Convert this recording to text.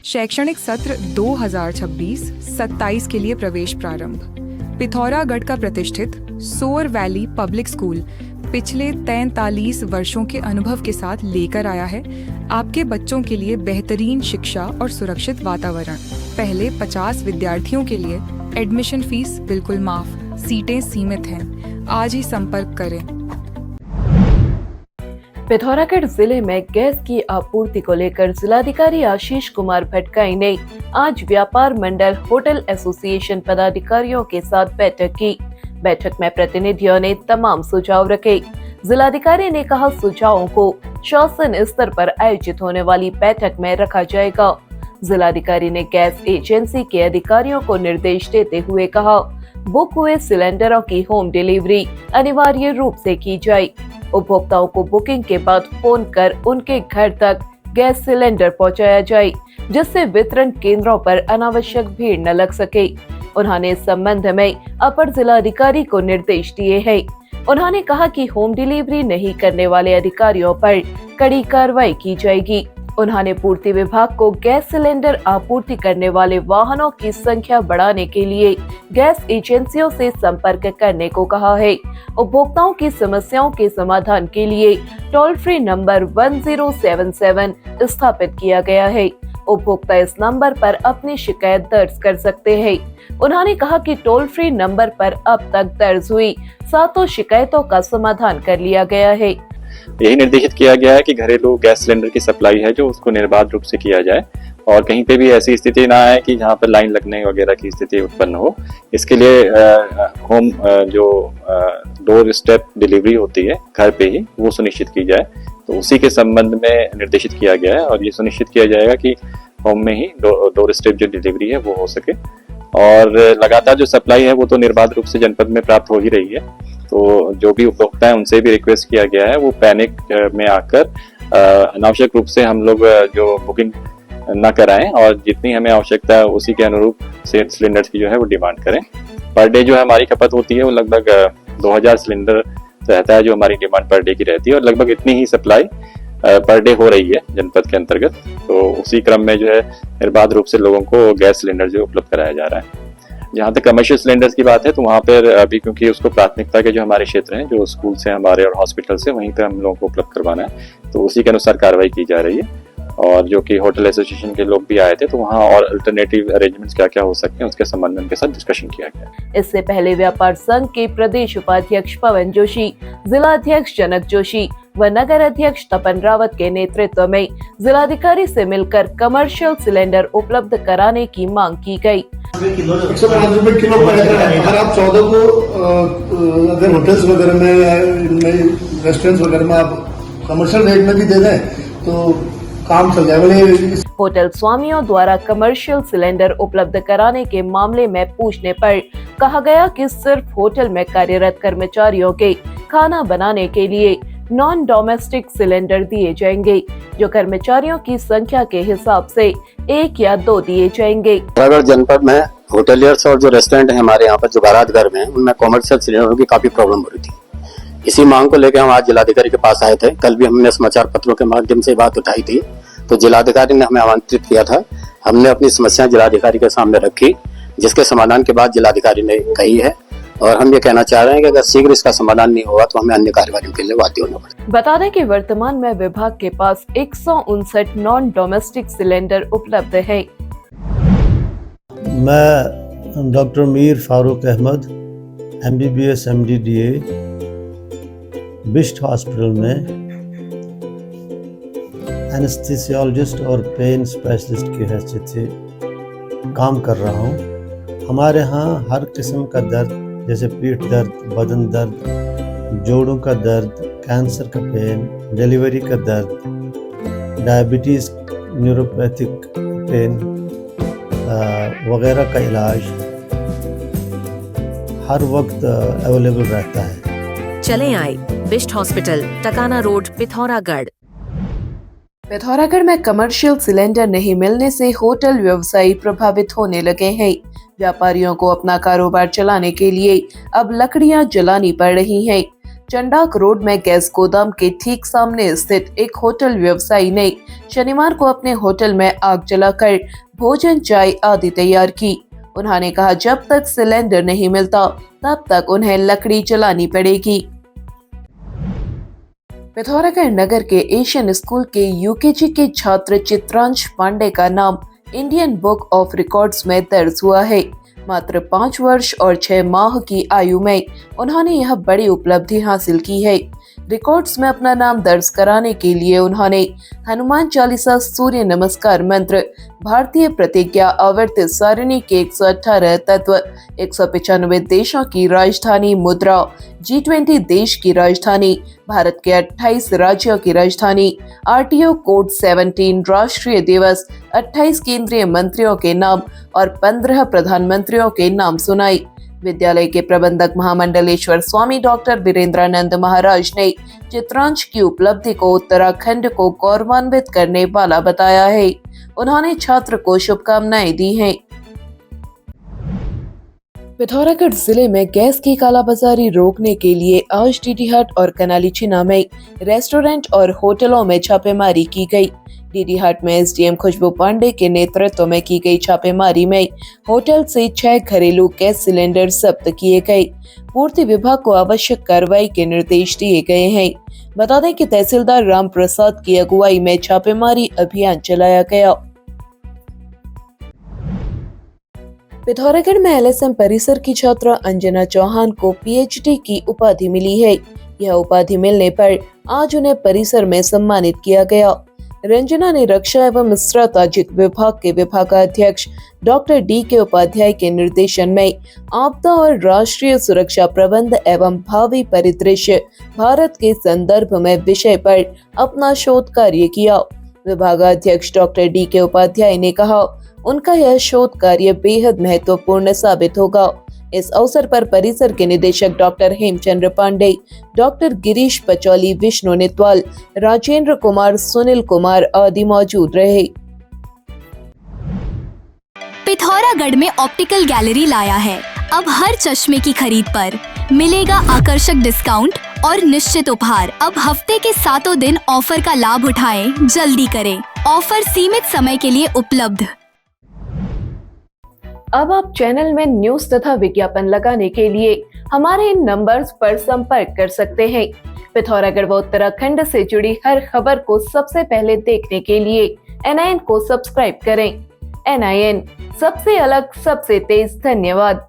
शैक्षणिक सत्र 2026-27 के लिए प्रवेश प्रारंभ। पिथौरागढ़ का प्रतिष्ठित सोर वैली पब्लिक स्कूल पिछले 43 वर्षों के अनुभव के साथ लेकर आया है आपके बच्चों के लिए बेहतरीन शिक्षा और सुरक्षित वातावरण। पहले 50 विद्यार्थियों के लिए एडमिशन फीस बिल्कुल माफ, सीटें सीमित हैं। आज ही संपर्क करें। पिथौरागढ़ जिले में गैस की आपूर्ति को लेकर जिलाधिकारी आशीष कुमार भटगाई ने आज व्यापार मंडल होटल एसोसिएशन पदाधिकारियों के साथ बैठक की। बैठक में प्रतिनिधियों ने तमाम सुझाव रखे। जिलाधिकारी ने कहा सुझावों को शासन स्तर पर आयोजित होने वाली बैठक में रखा जाएगा। जिलाधिकारी ने गैस एजेंसी के अधिकारियों को निर्देश देते हुए कहा बुक हुए सिलेंडरों की होम डिलीवरी अनिवार्य रूप से की जाए। उपभोक्ताओं को बुकिंग के बाद फोन कर उनके घर तक गैस सिलेंडर पहुंचाया जाए, जिससे वितरण केंद्रों पर अनावश्यक भीड़ न लग सके। उन्होंने इस संबंध में अपर जिलाधिकारी को निर्देश दिए हैं। उन्होंने कहा कि होम डिलीवरी नहीं करने वाले अधिकारियों पर कड़ी कार्रवाई की जाएगी। उन्होंने पूर्ति विभाग को गैस सिलेंडर आपूर्ति करने वाले वाहनों की संख्या बढ़ाने के लिए गैस एजेंसियों से संपर्क करने को कहा है। उपभोक्ताओं की समस्याओं के समाधान के लिए टोल फ्री नंबर 1077 स्थापित किया गया है। उपभोक्ता इस नंबर पर अपनी शिकायत दर्ज कर सकते हैं। उन्होंने कहा कि टोल फ्री नंबर पर अब तक दर्ज हुई 7 शिकायतों का समाधान कर लिया गया है। यही निर्देशित किया गया है कि घरेलू गैस सिलेंडर की सप्लाई है जो उसको निर्बाध रूप से किया जाए और कहीं पे भी ऐसी स्थिति ना आए कि जहाँ पर लाइन लगने वगैरह की स्थिति उत्पन्न हो। इसके लिए होम जो डोर स्टेप डिलीवरी होती है घर पे ही, वो सुनिश्चित की जाए। तो उसी के संबंध में निर्देशित किया गया है और ये सुनिश्चित किया जाएगा कि होम में ही डोर स्टेप जो डिलीवरी है वो हो सके। और लगातार जो सप्लाई है वो तो निर्बाध रूप से जनपद में प्राप्त हो ही रही है। तो जो भी उपभोक्ता है उनसे भी रिक्वेस्ट किया गया है वो पैनिक में आकर अनावश्यक रूप से हम लोग जो बुकिंग न कराएं और जितनी हमें आवश्यकता है उसी के अनुरूप सिलेंडर्स की जो है वो डिमांड करें। पर डे जो हमारी खपत होती है वो लगभग 2000 सिलेंडर रहता है जो हमारी डिमांड पर डे की रहती है और लगभग इतनी ही सप्लाई पर डे हो रही है जनपद के अंतर्गत। तो उसी क्रम में जो है निर्बाध रूप से लोगों को गैस सिलेंडर जो उपलब्ध कराया जा रहा है। जहाँ तक कमर्शियल सिलेंडर्स की बात है तो वहाँ पर अभी क्योंकि उसको प्राथमिकता के जो हमारे क्षेत्र हैं जो स्कूल से हमारे और हॉस्पिटल से वहीं पे हम लोगों को उपलब्ध करवाना है, तो उसी के अनुसार कार्रवाई की जा रही है। और जो कि होटल एसोसिएशन के लोग भी आए थे तो वहाँ और अल्टरनेटिव अरेंजमेंट्स क्या क्या हो सकते हैं उसके संबंध में उनके साथ डिस्कशन किया गया। इससे पहले व्यापार संघ के प्रदेश उपाध्यक्ष पवन जोशी, जिला अध्यक्ष जनक जोशी व नगर अध्यक्ष तपन रावत के नेतृत्व में जिलाधिकारी से मिलकर कमर्शियल सिलेंडर उपलब्ध कराने की मांग की गई। 150 रुपए किलो पड़ेगा। अगर आप 14 को अगर होटल्स वगैरह में रेस्टोरेंट्स वगैरह में आप कमर्शियल रेट में भी दे दें तो काम चल जाएगा। होटल स्वामियों द्वारा कमर्शियल सिलेंडर उपलब्ध कराने के मामले में पूछने पर कहा गया कि सिर्फ होटल में कार्यरत कर्मचारियों के खाना बनाने के लिए नॉन डोमेस्टिक सिलेंडर दिए जाएंगे, जो कर्मचारियों की संख्या के हिसाब से 1 या 2 दिए जाएंगे। पिथौरागढ़ जनपद में होटलियर्स और जो रेस्टोरेंट है हमारे यहाँ पर जो बारात घर में उनमें कमर्शियल सिलेंडर की काफी प्रॉब्लम हो रही थी। इसी मांग को लेकर हम आज जिलाधिकारी के पास आए थे। कल भी हमने समाचार पत्रों के माध्यम से बात उठाई थी, तो जिलाधिकारी ने हमें आमंत्रित किया था। हमने अपनी समस्या जिलाधिकारी के सामने रखी, जिसके समाधान के बाद जिलाधिकारी ने कही है और हम ये कहना चाह रहे हैं कि अगर शीघ्र इसका समाधान नहीं होगा तो हमें अन्य कार्रवाई के लिए बाध्य होना पड़ेगा। बता दें कि वर्तमान में विभाग के पास 159 नॉन डोमेस्टिक सिलेंडर उपलब्ध है। मैं doctor Mir Farooq Ahmad MBBS MDDA Bist hospital में एनेस्थीसियोलॉजिस्ट और पेन स्पेशलिस्ट की हैसियत से काम कर रहा हूँ। हमारे यहाँ हर किस्म का दर्द जैसे पीठ दर्द, बदन दर्द, जोड़ों का दर्द, कैंसर का पेन, डिलीवरी का दर्द, डायबिटीज़, न्यूरोपैथिक पेन वगैरह का इलाज हर वक्त अवेलेबल रहता है। चले आए बिस्ट हॉस्पिटल, टकाना रोड, पिथौरागढ़। पिथौरागढ़ में कमर्शियल सिलेंडर नहीं मिलने से होटल व्यवसायी प्रभावित होने लगे हैं। व्यापारियों को अपना कारोबार चलाने के लिए अब लकड़ियां जलानी पड़ रही हैं। चंडाक रोड में गैस गोदाम के ठीक सामने स्थित एक होटल व्यवसायी ने शनिवार को अपने होटल में आग जलाकर भोजन, चाय आदि तैयार की। उन्होंने कहा, जब तक सिलेंडर नहीं मिलता तब तक उन्हें लकड़ी जलानी पड़ेगी। पिथौरागढ़ नगर के एशियन स्कूल के यूकेजी के छात्र चित्रांश पांडे का नाम इंडियन बुक ऑफ रिकॉर्ड्स में दर्ज हुआ है। मात्र 5 वर्ष और 6 माह की आयु में उन्होंने यह बड़ी उपलब्धि हासिल की है। रिकॉर्ड्स में अपना नाम दर्ज कराने के लिए उन्होंने हनुमान चालीसा, सूर्य नमस्कार मंत्र, भारतीय प्रतिज्ञा, आवर्त सारणी के 118 तत्व, 195 देशों की राजधानी मुद्रा, G20 देश की राजधानी, भारत के 28 राज्यों की राजधानी, RTO कोड 17, राष्ट्रीय दिवस, 28 केंद्रीय मंत्रियों के नाम और 15 प्रधानमंत्रियों के नाम सुनाई। विद्यालय के प्रबंधक महामंडलेश्वर स्वामी डॉक्टर वीरेंद्रानंद महाराज ने चित्रांश की उपलब्धि को उत्तराखंड को गौरवान्वित करने वाला बताया है। उन्होंने छात्र को शुभकामनाएं दी हैं। पिथौरागढ़ जिले में गैस की कालाबाजारी रोकने के लिए आज डीडीहाट और कनालीछिना में रेस्टोरेंट और होटलों में छापेमारी की गई। डीडीहाट में एसडीएम खुशबू पांडे के नेतृत्व में की गई छापेमारी में होटल से 6 घरेलू गैस सिलेंडर जब्त किए गए। पूर्ति विभाग को आवश्यक कार्रवाई के निर्देश दिए गए हैं। बता दें कि तहसीलदार राम प्रसाद की अगुवाई में छापेमारी अभियान चलाया गया। पिथौरागढ़ में LSM परिसर की छात्रा अंजना चौहान को PhD की उपाधि मिली है। यह उपाधि मिलने पर आज उन्हें परिसर में सम्मानित किया गया। रंजना ने रक्षा एवं स्ट्रैटेजिक विभाग के विभागाध्यक्ष डॉक्टर D.K. उपाध्याय के निर्देशन में आपदा और राष्ट्रीय सुरक्षा प्रबंध एवं भावी परिदृश्य भारत के संदर्भ में विषय पर अपना शोध कार्य किया। विभागाध्यक्ष डॉक्टर D.K. उपाध्याय ने कहा, उनका यह शोध कार्य बेहद महत्वपूर्ण साबित होगा। इस अवसर पर परिसर के निदेशक डॉक्टर हेमचंद्र पांडे, डॉक्टर गिरीश पचौली, विष्णु नितवाल, राजेंद्र कुमार, सुनील कुमार आदि मौजूद रहे। पिथौरागढ़ में ऑप्टिकल गैलरी लाया है। अब हर चश्मे की खरीद पर मिलेगा आकर्षक डिस्काउंट और निश्चित उपहार। अब हफ्ते के 7 दिन ऑफर का लाभ उठाएं, जल्दी करें। ऑफर सीमित समय के लिए उपलब्ध। अब आप चैनल में न्यूज तथा विज्ञापन लगाने के लिए हमारे इन नंबर्स पर संपर्क कर सकते हैं। पिथौरागढ़ व उत्तराखंड से जुड़ी हर खबर को सबसे पहले देखने के लिए NIN को सब्सक्राइब करें। NIN, सबसे अलग, सबसे तेज। धन्यवाद।